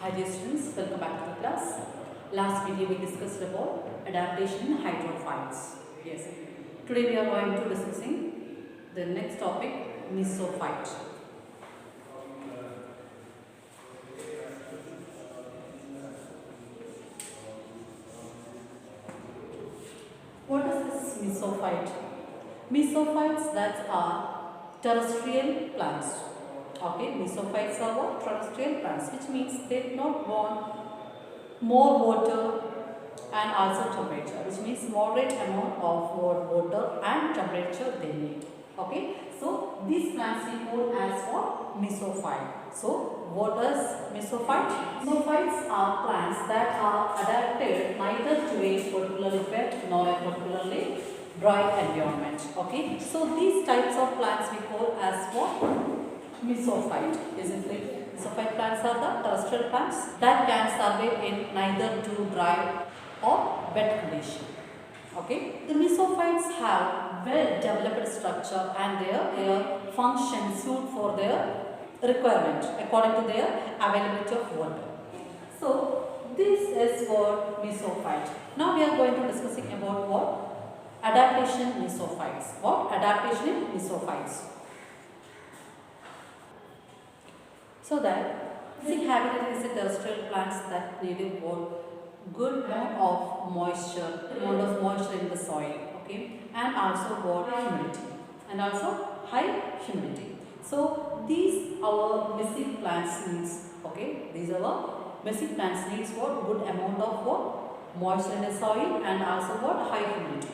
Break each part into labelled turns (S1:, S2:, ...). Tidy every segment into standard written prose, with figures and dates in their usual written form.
S1: Hi dear students, welcome back to the class. Last video we discussed about adaptation in hydrophytes. Yes. Today we are going to discussing the next topic, mesophyte. What is this mesophyte? Mesophytes that are terrestrial plants. Okay, mesophytes are what? Terrestrial plants, which means they do not want more water and also temperature, which means moderate amount of water and temperature they need. Okay, so these plants we call as what? Mesophyte. So what is mesophyte? Mesophytes are plants that are adapted neither to a particularly wet nor a particularly dry environment. Okay, so these types of plants we call as what? Mesophyte, isn't it? Mesophyte plants are the terrestrial plants that can survive in neither too dry or wet condition. Okay, the mesophytes have well developed structure and their function suit for their requirement according to their availability of water. So this is what mesophyte. Now we are going to discussing about what? Adaptation mesophytes. What? Adaptation in mesophytes. So that basic habitat is a terrestrial plants that need a good amount of moisture in the soil, okay, and also what? Humidity, and also high humidity. So these our basic plants needs, okay, these are our basic plants needs what? Good amount of what? Moisture in the soil and also what? High humidity.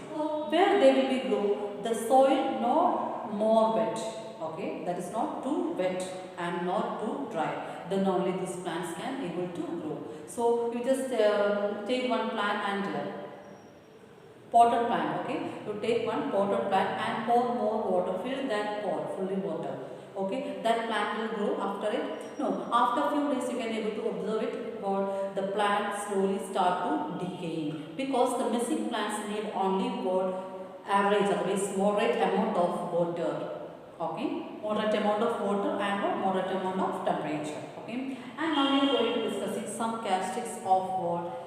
S1: Where they will be grow, the soil not more wet, okay, that is not too wet and not too dry, then only these plants can able to grow. So you just take one plant and potted plant, okay, you take one potted plant and pour more water, fill that pot fully water, okay, that plant will grow after it. No, after few days you can able to observe it or the plant slowly start to decaying, because the missing plants need only what? Average, otherwise moderate amount of water, okay, moderate amount of water and what? Moderate amount of temperature, okay. And now we are going to discussing some characteristics of what?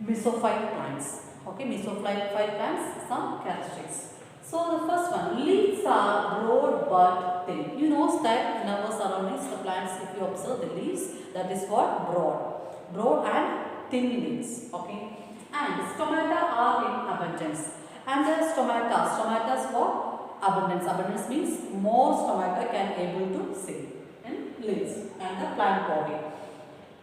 S1: Mesophyte plants, okay, mesophyte plants, some characteristics. So the first one, leaves are broad but thin. You know that in our surroundings, the plants, if you observe the leaves, that is what? Broad and thin leaves, okay. And stomata are in abundance. And the stomata is what? Abundance means more stomata can able to see in leaves and the plant body.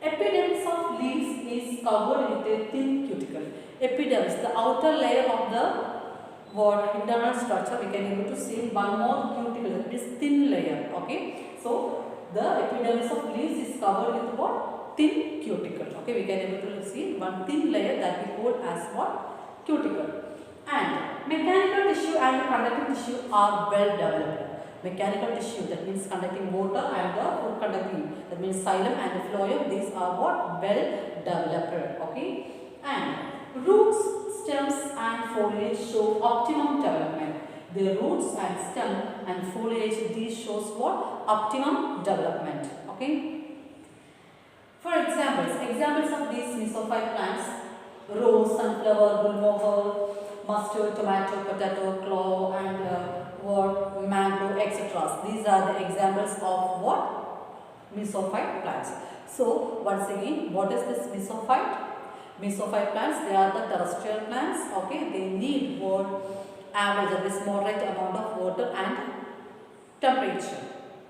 S1: Epidermis of leaves is covered with a thin cuticle. Epidermis, the outer layer of the what? Internal structure, we can able to see one more cuticle, that is thin layer, okay. So the epidermis of leaves is covered with what? Thin cuticle, okay. We can able to see one thin layer that we call as what? Cuticle. And mechanical tissue and conductive tissue are well developed. Mechanical tissue, that means conducting water, and the food conducting, that means xylem and the phloem, these are what? Well developed, okay. And roots, stems and foliage show optimum development. The roots and stem and foliage, these shows what? Optimum development, okay. For examples of these mesophyte plants: rose, sunflower, bullmohur, mustard, tomato, potato, clove, and what? Mango, etc. These are the examples of what? Mesophyte plants. So once again, what is this mesophyte? Mesophyte plants, they are the terrestrial plants, okay. They need what? Average, that is moderate amount of water and temperature,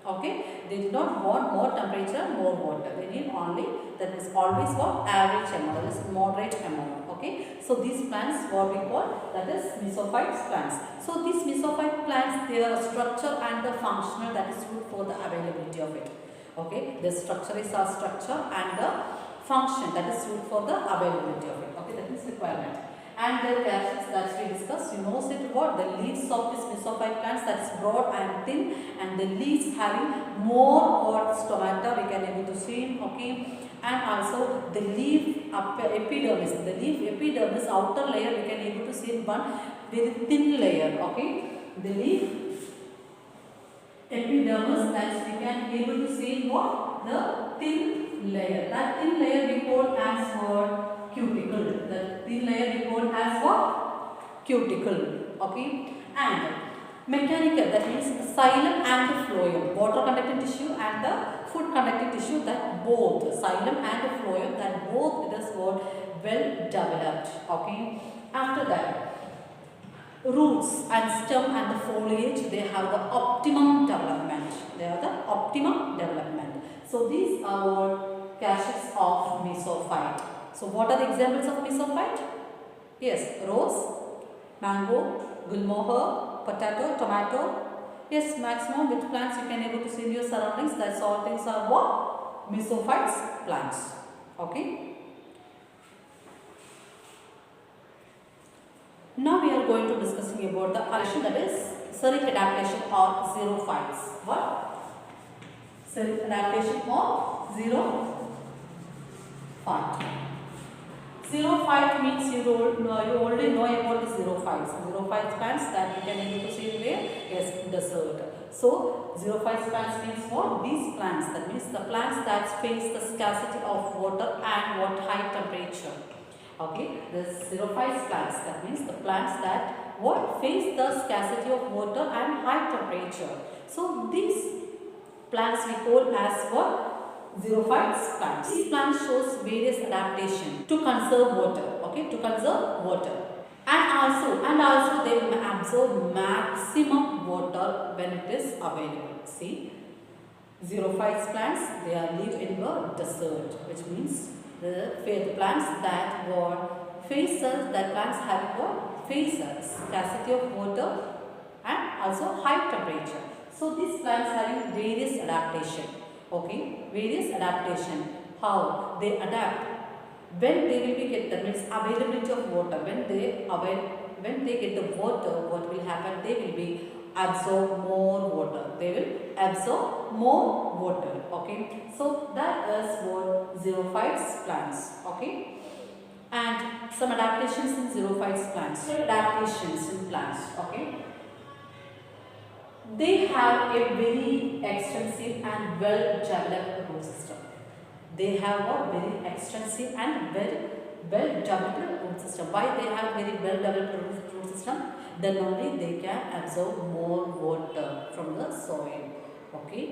S1: okay. They do not want more temperature, more water. They need only, that is always what? Average amount, that is moderate amount, okay. So these plants, what we call, that is mesophyte plants. So these mesophyte plants, their structure and the functional, that is good for the availability of it, okay. The structure is our structure and the function, that is good for the availability of it, okay. That is requirement. And the characteristics that we discussed, you know it what? The leaves of this mesophyte plants, that is broad and thin, and the leaves having more what? Stomata, we can able to see, okay. And also the leaf epidermis, the leaf epidermis outer layer, we can able to see one very thin layer, okay. The leaf epidermis, that we can able to see what? The thin layer. That thin layer we call as what? Cuticle. The thin layer we call as what? Cuticle. Okay. And mechanical, that means xylem and the phloem, water conducting tissue and the food conducting tissue, that both xylem and the phloem, that both it is what? Well developed. Okay. After that, roots and stem and the foliage, they have the optimum development. They are the optimum development. So these are what? Caches of mesophyte. So what are the examples of mesophyte? Yes, rose, mango, gulmohar, potato, tomato. Yes, maximum which plants you can able to see in your surroundings. That's all things are what? Mesophytes plants. Okay. Now we are going to discussing about the adaptation, that is xeric adaptation or xerophytes. What? Xeric adaptation or xerophyte. Xerophyte means you already know about the xerophytes. Xerophyte plants that you can able to see in where? Yes, desert. So xerophyte plants means what? These plants, that means the plants that face the scarcity of water and what? High temperature. Okay, the xerophyte plants, that means the plants that what? Face the scarcity of water and high temperature. So these plants we call as what? Xerophyte plants. These plants shows various adaptation to conserve water. Okay, to conserve water. And also they will absorb maximum water when it is available. See, xerophyte plants, they are live in the desert, which means the plants that were faces, that plants have what? Faces scarcity of water and also high temperature. So these plants having various adaptation. Okay, various adaptation. How they adapt when they will be get, that means availability of water. When they get the water, what will happen? They will be absorb more water. They will absorb more water. Okay, so that is what xerophytes plants. Okay, and some adaptations in xerophytes plants. Adaptations in plants. Okay, they have a very extensive and well developed root system. They have a very extensive and well developed root system. Why they have very well developed root system? Then only they can absorb more water from the soil. Okay.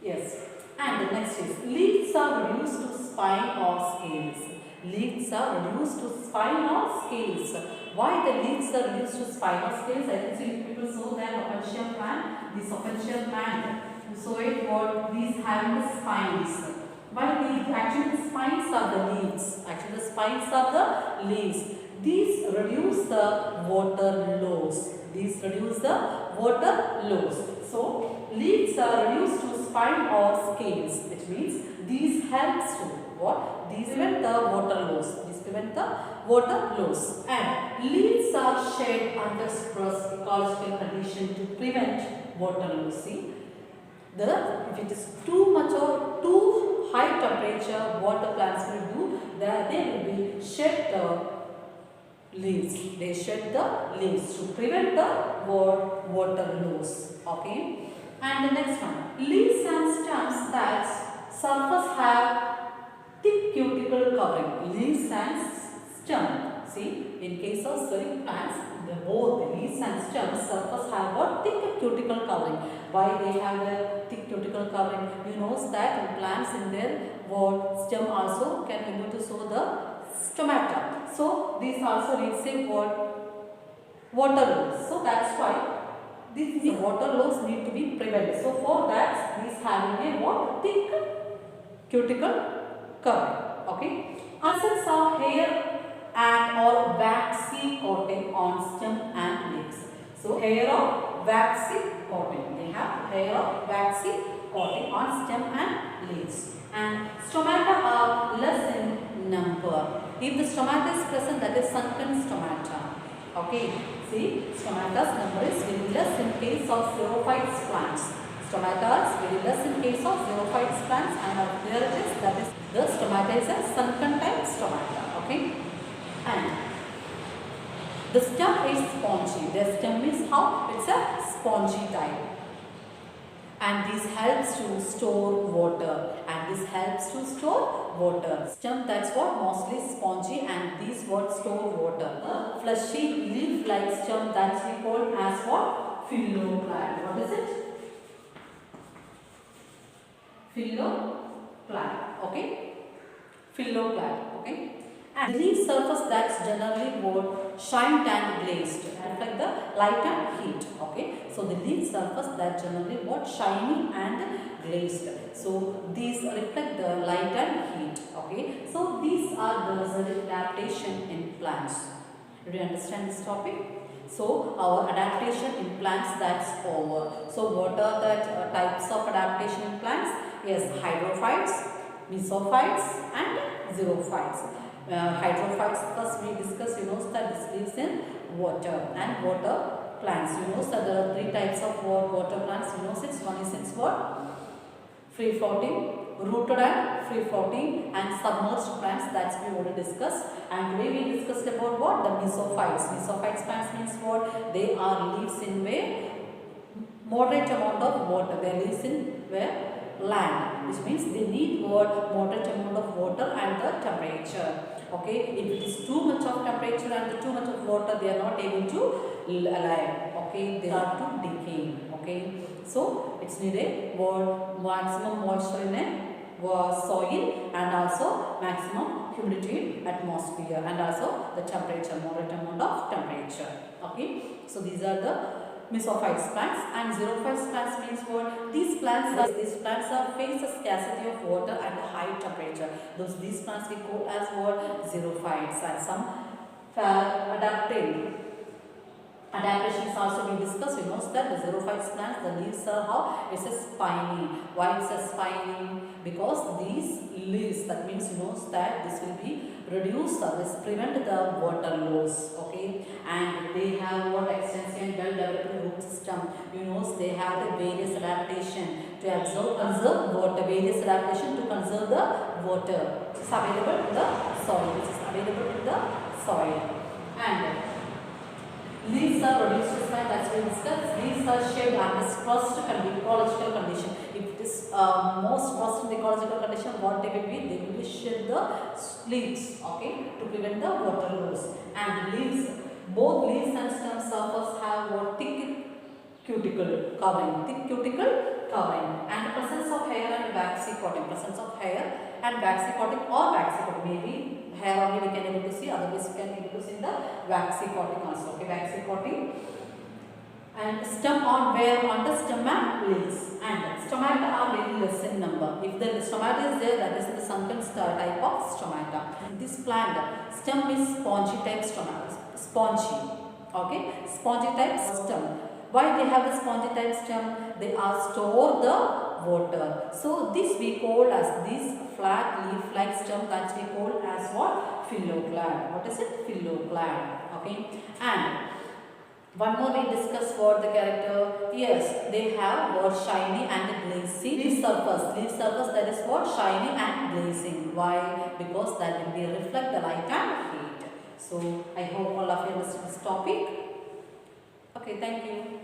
S1: Yes. And the next is leaves are reduced to spine or scales. Leaves are reduced to spine or scales. Why the leaves are reduced to spine or scales? I can see people saw that opentium plant. This opentium plant, you saw it what? These having the spines. Why these? Actually the spines are the leaves. Actually the spines are the leaves. These reduce the water loss. These reduce the water loss. So leaves are reduced to spine or scales, which means these helps to what? These prevent the water loss. These prevent the water loss. And leaves are shed under stress ecological condition to prevent water loss. See, if it is too much or too high temperature, what the plants will do, they will be shed the leaves. They shed the leaves to prevent the water loss. Okay. And the next one, leaves and stems that surface have thick cuticle covering. Leaves and stem. See, in case of xeric plants, both the leaves and stems surface have got thick cuticle covering. Why they have a thick cuticle covering? You know that in plants in their stem also can able to show the stomata. So these also needs a water loss. So that's why this water loss need to be prevented. So for that, these having a thick cuticle covering. Okay. Insects are hair and or waxy coating on stem and leaves. So hair or waxy coating. They have hair or waxy coating on stem and leaves. And stomata are less in number. If the stomata is present, that is sunken stomata. Okay. See, stomata's number is very less in case of xerophytes plants. Stomata is very less in case of xerophytes plants, and here it is, that is the stomata is a sunken type stomata. Okay. And the stem is spongy. The stem is how? It's a spongy type. and this helps to store water, Stem, that's what mostly spongy, and these what store water. Fleshy leaf like stem, that's we call as what? Phylloclad. What is it? Phylloclad. Okay, phylloclad. Okay, and the leaf surface that's generally what? Shined and glazed, reflect the light and heat. Okay, so the leaf surface that generally what? Shiny and glazed. So these reflect the light and heat. Okay, so these are the adaptation in plants. Do you understand this topic? So our adaptation in plants, that's over. So what are the types of adaptation in plants? Yes, hydrophytes, mesophytes and xerophytes. Hydrophytes, first we discuss, that this lives in water, and water plants. So there are three types of water plants. One is what? Free floating, rooted and free floating, and submerged plants, that's we already discussed. And today we discussed about what? The mesophytes. Mesophytes plants means what? They are lives in where moderate amount of water. They lives in where? Land, which means they need what? Moderate amount of water and the temperature. Okay, if it is too much of temperature and too much of water, they are not able to alive. Okay, they are to decay. Okay, so it's needed maximum moisture in a soil, and also maximum humidity in atmosphere, and also the temperature, moderate amount of temperature. Okay, so these are the Mesophytes plants. And xerophytes plants means what? These plants are face a scarcity of water and a high temperature. These plants we call as what? Xerophytes. And some adaptations also we discussed. That the xerophytes plants, the leaves are how? It's a spiny. Why it's a spiny? Because these leaves, that means that this will be reduced, this prevent the water loss. Okay, and they have what? Extensive and well developed root system. They have the various adaptation to conserve water, various adaptation to conserve the water. It's available in the soil. It is available in the soil. And leaves are reduced to slide, that's what we discussed. Leaves are shed under stressed ecological condition. If it is most stressed in the ecological condition, what they will be? They will be shed the leaves, okay, to prevent the water loss. And leaves, both leaves and stem surface have what? Thick cuticle covering, and presence of hair and waxy coating, or waxy coating. Maybe hair only we can able to see, otherwise we can able to see the waxy coating also. Okay, waxy coating. And stem on the stem and leaves. And stomata are very less in number. If the stomata is there, that is the sunken type of stomata. This plant stem is spongy type stomata. Spongy. Okay, spongy type stem. Why they have the spongy type stem? They are store the water. So this we call as this flat leaf like stem, that we call as what? Phylloclad. What is it? Phylloclad. Okay. And one more we discuss what the character. Yes, they have what? Shiny and glazing leaf surface. Leaf surface, that is what? Shiny and glazing. Why? Because that will be reflect the light and heat. So I hope all of you understand this topic. Okay, thank you.